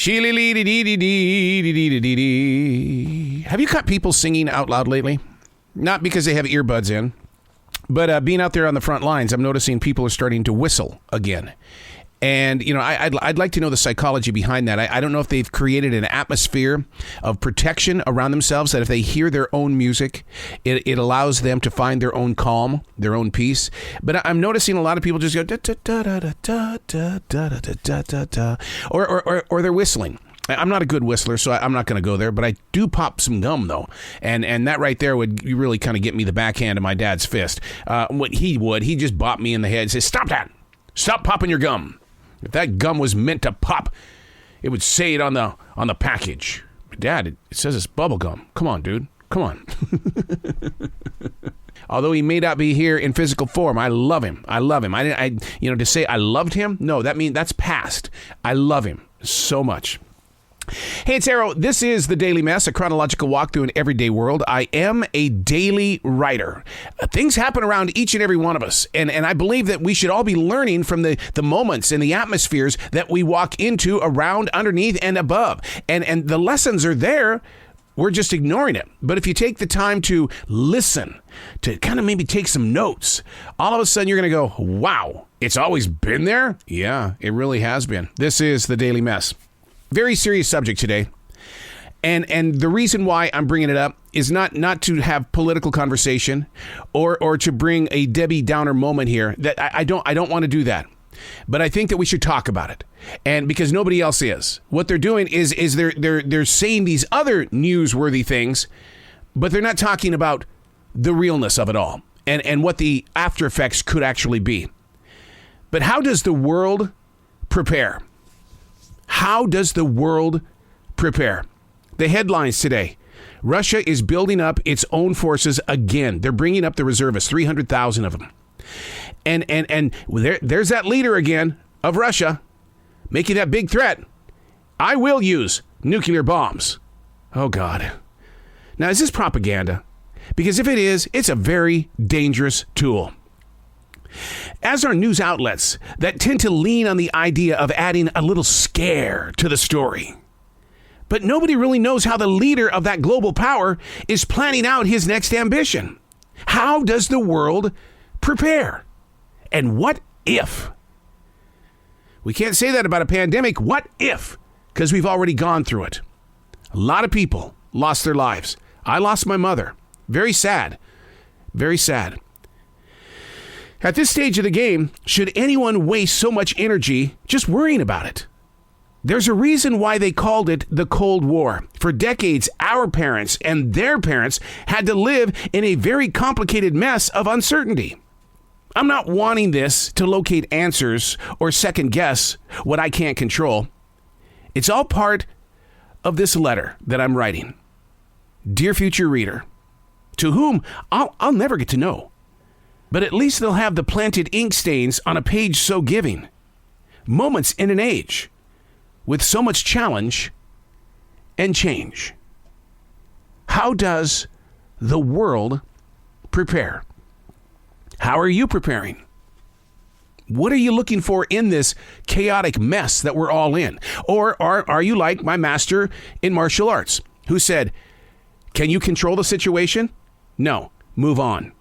Have you caught people singing out loud lately? Not because they have earbuds in, but being out there on the front lines, I'm noticing people are starting to whistle again. And, you know, I'd like to know the psychology behind that. I don't know if they've created an atmosphere of protection around themselves, that if they hear their own music, it allows them to find their own calm, their own peace. But I'm noticing a lot of people just go, da, da, da, da, da, da, da, da, da, da, da, or they're whistling. I'm not a good whistler, so I'm not going to go there, but I do pop some gum, though. And that right there would really kind of get me the backhand of my dad's fist. He just bopped me in the head and said, stop that. Stop popping your gum. If that gum was meant to pop, it would say it on the package. Dad, it says it's bubble gum. Come on, dude. Come on. Although he may not be here in physical form, I love him. To say I loved him, no, that's past. I love him so much. Hey, it's Arrow. This is The Daily Mess, a chronological walk through an everyday world. I am a daily writer. Things happen around each and every one of us, and I believe that we should all be learning from the moments and the atmospheres that we walk into, around, underneath, and above. And the lessons are there. We're just ignoring it. But if you take the time to listen, to kind of maybe take some notes, all of a sudden you're going to go, wow, it's always been there? Yeah, it really has been. This is The Daily Mess. Very serious subject today. And the reason why I'm bringing it up is not to have political conversation or to bring a Debbie Downer moment here. That I don't want to do that. But I think that we should talk about it. And because nobody else is. What they're doing is they're saying these other newsworthy things, but they're not talking about the realness of it all and what the after effects could actually be. But how does the world prepare? How does the world prepare? The headlines today. Russia is building up its own forces again. They're bringing up the reservists, 300,000 of them. And there's that leader again of Russia making that big threat. I will use nuclear bombs. Oh, God. Now, is this propaganda? Because if it is, it's a very dangerous tool. As are news outlets that tend to lean on the idea of adding a little scare to the story. But nobody really knows how the leader of that global power is planning out his next ambition. How does the world prepare? And what if? We can't say that about a pandemic. What if? Because we've already gone through it. A lot of people lost their lives. I lost my mother. Very sad. Very sad. At this stage of the game, should anyone waste so much energy just worrying about it? There's a reason why they called it the Cold War. For decades, our parents and their parents had to live in a very complicated mess of uncertainty. I'm not wanting this to locate answers or second guess what I can't control. It's all part of this letter that I'm writing. Dear future reader, to whom I'll never get to know. But at least they'll have the planted ink stains on a page so giving. Moments in an age with so much challenge and change. How does the world prepare? How are you preparing? What are you looking for in this chaotic mess that we're all in? Or are you like my master in martial arts who said, can you control the situation? No, move on.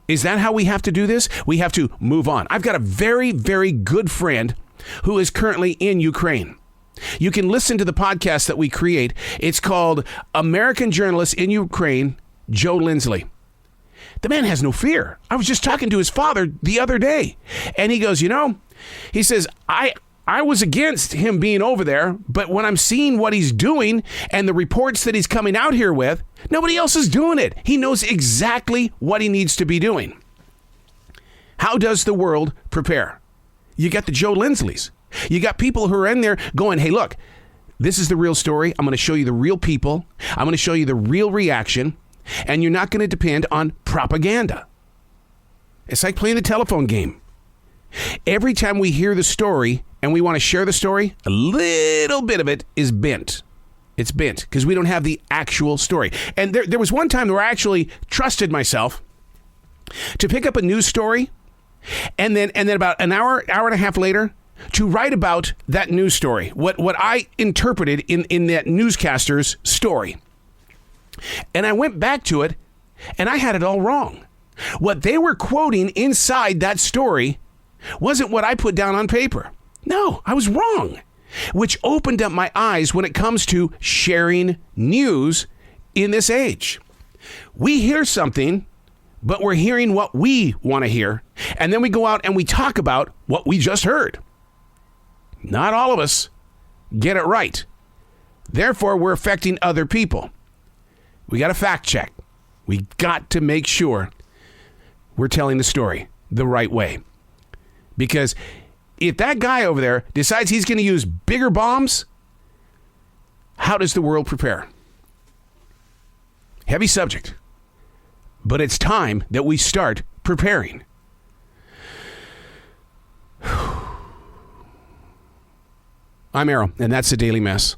Is that how we have to do this? We have to move on. I've got a very, very good friend who is currently in Ukraine. You can listen to the podcast that we create. It's called American Journalist in Ukraine, Joe Lindsley. The man has no fear. I was just talking to his father the other day, and he goes, he says, I was against him being over there, but when I'm seeing what he's doing and the reports that he's coming out here with, nobody else is doing it. He knows exactly what he needs to be doing. How does the world prepare? You got the Joe Lindsleys. You got people who are in there going, hey, look, this is the real story. I'm going to show you the real people. I'm going to show you the real reaction, and you're not going to depend on propaganda. It's like playing the telephone game. Every time we hear the story and we want to share the story, a little bit of it is bent. It's bent because we don't have the actual story. And there was one time where I actually trusted myself to pick up a news story and then about an hour and a half later, to write about that news story, what I interpreted in that newscaster's story. And I went back to it, and I had it all wrong. What they were quoting inside that story wasn't what I put down on paper. No, I was wrong, which opened up my eyes when it comes to sharing news in this age. We hear something, but we're hearing what we want to hear, and then we go out and we talk about what we just heard. Not all of us get it right. Therefore, we're affecting other people. We got to fact check. We got to make sure we're telling the story the right way. Because if that guy over there decides he's going to use bigger bombs, how does the world prepare? Heavy subject. But it's time that we start preparing. I'm Arrow, and that's the Daily Mess.